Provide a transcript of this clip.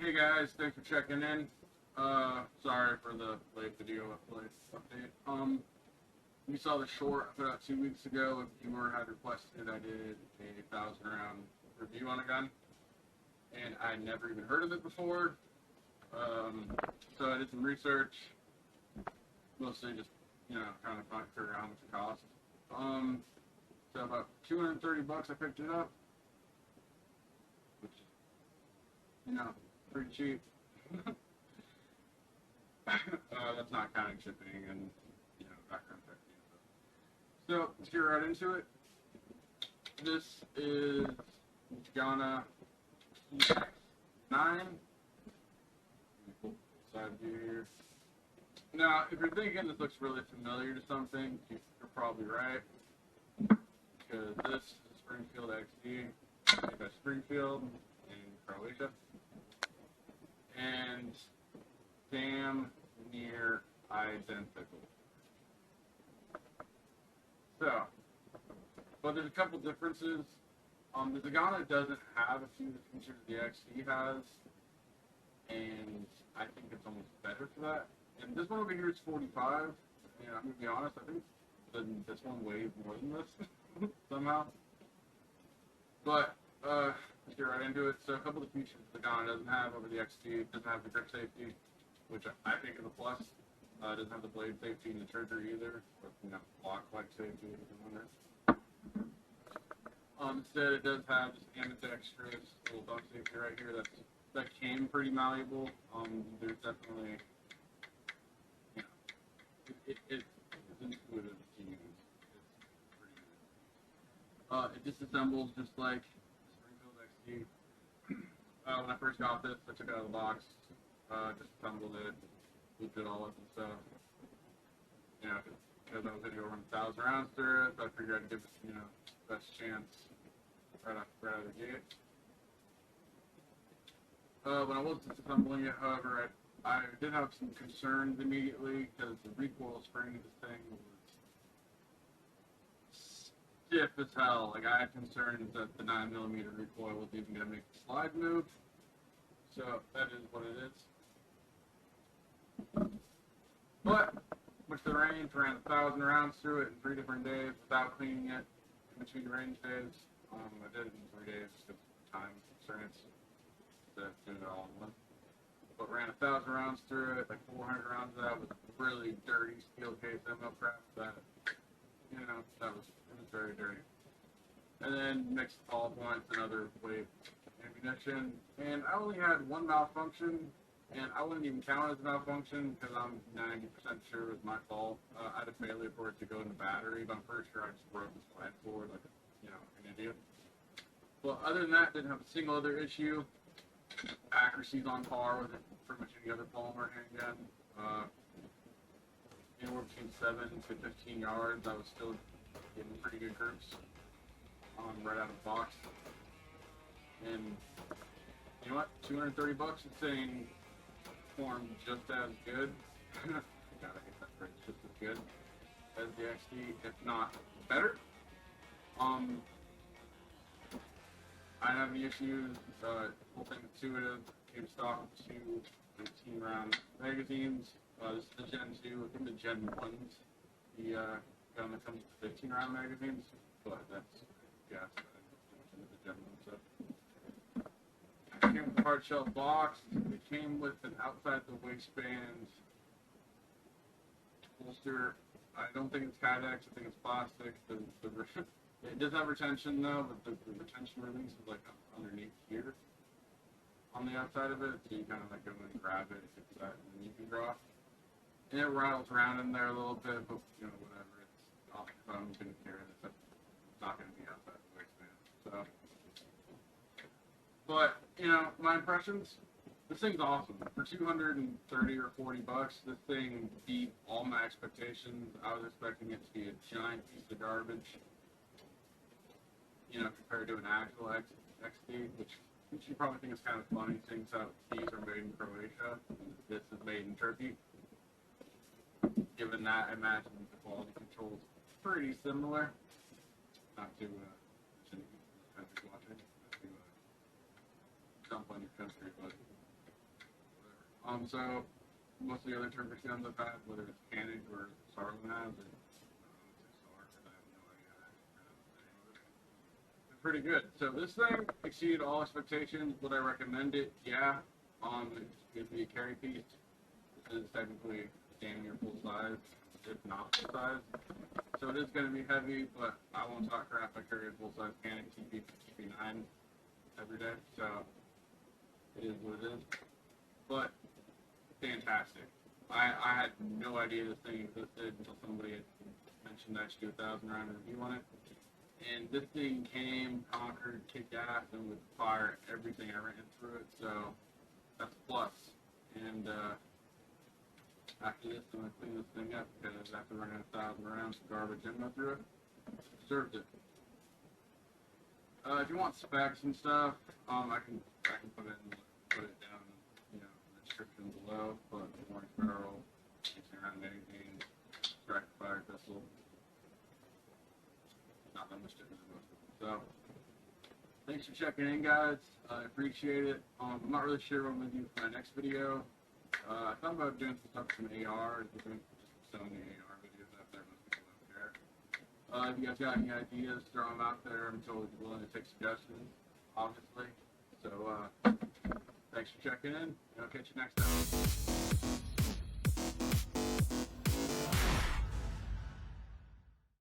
Hey guys, thanks for checking in. Sorry for the late video update. You saw the short I put out 2 weeks ago. If viewer had requested, I did a 1,000-round review on a gun, and I never even heard of it before. So I did some research, mostly just trying to figure out how much it cost. So about $230 I picked it up, which pretty cheap. That's not counting shipping and background check. So let's get right into it. This is Zigana PX9. Side view here. Now, if you're thinking this looks really familiar to something, you're probably right, because this is Springfield XD, made by Springfield in Croatia, and damn near identical. So, but there's a couple differences. The Zigana doesn't have a few of the features the XD has, and I think it's almost better for that. And this one over here is 45, and I'm going to be honest, I think this one weighs more than this, somehow. But, let's get right into it. So a couple of the features the Zigana doesn't have over the XD. It doesn't have the grip safety, which I think is a plus. It doesn't have the blade safety in the trigger either, or lock-like safety if you wonder. Instead, it does have this ambidextrous little bump safety right here that came pretty malleable. There's definitely, it's intuitive to use. It's pretty good. It disassembles just like Springfield XD. When I first got this, I took it out of the box, disassembled it, looped it all up and stuff. Because I was going to go run 1,000 rounds through it, so I figured I'd give it, best chance right out of the gate. When I was disassembling it, however, I did have some concerns immediately because the recoil spring of this thing was stiff as hell. Like, I had concerns that the 9mm recoil was even going to make the slide move. So that is what it is. But with the range, ran 1,000 rounds through it in 3 different days without cleaning it in between range days. I did it in 3 days because of time constraints. To do it all in one. But ran 1,000 rounds through it, like 400 rounds of that with really dirty steel case ammo crap that, it was very dirty. And then mixed all points and other weight ammunition. And I only had one malfunction, and I wouldn't even count it as a malfunction because I'm 90% sure it was my fault. I had a failure for it to go in the battery, but I'm pretty sure I just broke the slide cord like an idiot. Well, other than that, didn't have a single other issue. Accuracy's on par with pretty much any other polymer handgun. Anywhere between 7 to 15 yards, I was still getting pretty good groups right out of the box. And you know what? $230 is saying performed just as good. God, I hate that phrase. Just as good as the XD, if not better. I didn't have any issues. Whole thing intuitive. Came stock with 2 18-round magazines. This is the Gen 2. I think the Gen 1's the gun that comes with 15-round magazines, but that's gas. The Gen 1 stuff. It came with a hard shell box. It came with an outside the waistband holster. I don't think it's Kydex. I think it's plastic. It does have retention though, but the retention release is like underneath here on the outside of it, so you kind of like go and grab it, fix that, and then you can draw. And it rattles around in there a little bit, but whatever. It's off the phone, you can carry it. It's not going to be outside the waistband. So, but my impressions. This thing's awesome. For $230 or $40, this thing beat all my expectations. I was expecting it to be a giant piece of garbage. Compared to an actual XD, which you probably think is kind of funny, since these are made in Croatia, and this is made in Turkey. Given that, I imagine the quality control is pretty similar. Not to mention countries watching, not to dump on your country, but So most of the other Turkish guns I've had, whether it's Canik or Sarlin has, or Sark, I have no idea how to pronounce the name of it. It's pretty good. So this thing exceeded all expectations. Would I recommend it? Yeah. It's going to be a carry piece. This is technically damn near full size, if not full size. So it is going to be heavy, but I won't talk crap. I carry a full size Canik TP9 every day, so it is what it is. But fantastic. I had no idea this thing existed until somebody had mentioned I should do a 1,000 round review on it. And this thing came, conquered, kicked ass, and would fire everything I ran through it. So that's a plus. And after this, I'm gonna clean this thing up because after running 1,000 rounds of garbage ammo through it, served it. If you want specs and stuff, I can put it down, in the description below. But orange barrel, 18-round magazine, strike fire pistol, not that much different than most of them. So thanks for checking in, guys. I appreciate it. I'm not really sure what I'm gonna do for my next video. I thought about doing some stuff from AR, just so many AR videos out there. Most people don't care. If you guys got any ideas, throw them out there. I'm totally willing to take suggestions, obviously. So, thanks for checking in, and I'll catch you next time.